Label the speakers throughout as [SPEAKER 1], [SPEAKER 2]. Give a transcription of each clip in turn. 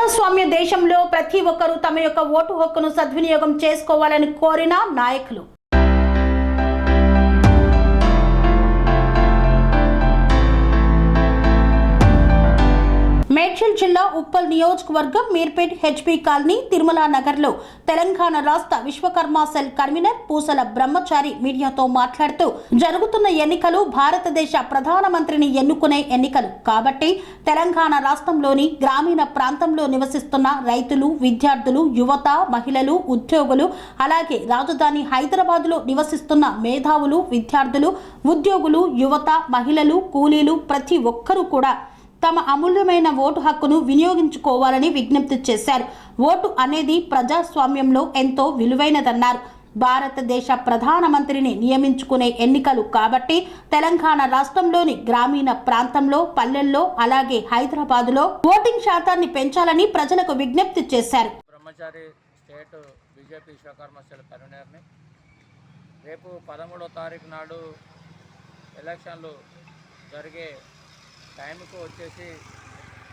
[SPEAKER 1] ప్రజాస్వామ్య దేశంలో ప్రతి ఒక్కరూ తమ యొక్క ఓటు హక్కును సద్వినియోగం చేసుకోవాలని కోరిన నాయకులు. మేడ్చల్ జిల్లా ఉప్పల్ నియోజకవర్గం మీర్పేట్ హెచ్పీ కాలనీ తిరుమల నగర్లో తెలంగాణ రాష్ట్ర విశ్వకర్మ సెల్ కన్వీనర్ పూసల బ్రహ్మచారి మీడియాతో మాట్లాడుతూ జరుగుతున్న ఎన్నికలు భారతదేశ ప్రధానమంత్రిని ఎన్నుకునే ఎన్నికలు కాబట్టి తెలంగాణ రాష్ట్రంలోని గ్రామీణ ప్రాంతంలో నివసిస్తున్న రైతులు, విద్యార్థులు, యువత, మహిళలు, ఉద్యోగులు, అలాగే రాజధాని హైదరాబాద్లో నివసిస్తున్న మేధావులు, విద్యార్థులు, ఉద్యోగులు, యువత, మహిళలు, కూలీలు ప్రతి ఒక్కరూ కూడా తమ అమూల్యమైన ఓటు హక్కును వినియోగించుకోవాలని విజ్ఞప్తి చేశారు. ఓటు అనేది ప్రజాస్వామ్యంలో ఎంతో విలువైనదన్నారు. భారతదేశ ప్రధానమంత్రిని నియమించుకునే ఎన్నికలు కాబట్టి తెలంగాణ రాష్ట్రంలోని గ్రామీణ ప్రాంతంలో, పల్లెల్లో, అలాగే హైదరాబాదులో ఓటింగ్ శాతాన్ని పెంచాలని ప్రజలకు విజ్ఞప్తి చేశారు.
[SPEAKER 2] బ్రహ్మచారి స్టేట్ బీజేపీ విశ్వకర్మ సెల్ కన్వీనర్ని. రేపు 13వ తారీఖు నాడు ఎలక్షన్లు జరిగే టైంకు వచ్చేసి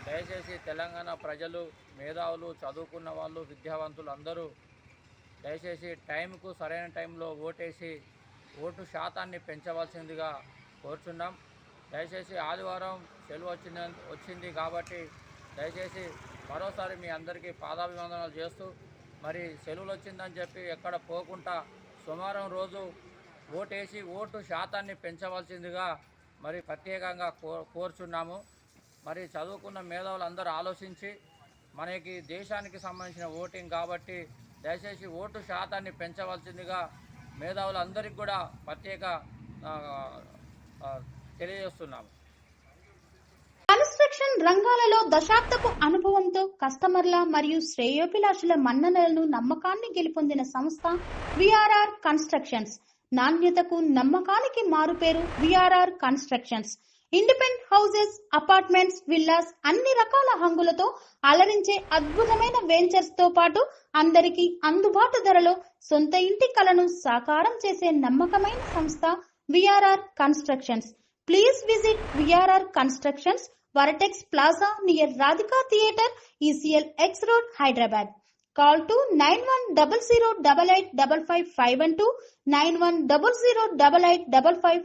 [SPEAKER 2] దయచేసి తెలంగాణ ప్రజలు, మేధావులు, చదువుకున్న వాళ్ళు, విద్యావంతులు అందరూ దయచేసి టైంకు సరైన టైంలో ఓటేసి ఓటు శాతాన్ని పెంచవలసిందిగా కోరుచున్నాం. దయచేసి ఆదివారం సెలవు వచ్చింది కాబట్టి దయచేసి మరోసారి మీ అందరికీ పాదాభివందనాలు చేస్తూ మరి సెలవులు వచ్చిందని చెప్పి ఎక్కడ పోకుండా సోమవారం రోజు ఓటేసి ఓటు శాతాన్ని పెంచవలసిందిగా మరి ప్రత్యేకంగా కోరుచున్నాము. మరి చదువుకున్న మేధావులు అందరూ ఆలోచించి మనకి దేశానికి సంబంధించిన ఓటింగ్ కాబట్టి దయచేసి ఓటు శాతాన్ని పెంచవలసిందిగా మేధావులందరికీ కూడా ప్రత్యేక తెలియజేస్తున్నాము.
[SPEAKER 3] కన్స్ట్రక్షన్ రంగాలలో దశాబ్దపు అనుభవంతో కస్టమర్ల మరియు శ్రేయోభిలాషుల మన్ననలను, నమ్మకాన్ని గెలుపొందిన సంస్థ విఆర్ఆర్ కన్స్ట్రక్షన్స్. నాణ్యతకు, నమ్మకానికి మారుపేరు VRR constructions. Independent houses, apartments, villas అన్ని రకాల హంగులతో అలరించే అద్భుతమైన వెంచర్స్ తో పాటు అందరికీ అందుబాటు ధరలో సొంత ఇంటి కలను సాకారం చేసే నమ్మకమైన సంస్థ VRR constructions. Please visit VRR constructions, వరటెక్స్ plaza near Radhika theatre, ECL X Road, Hyderabad. Call to 9100885555 91008855.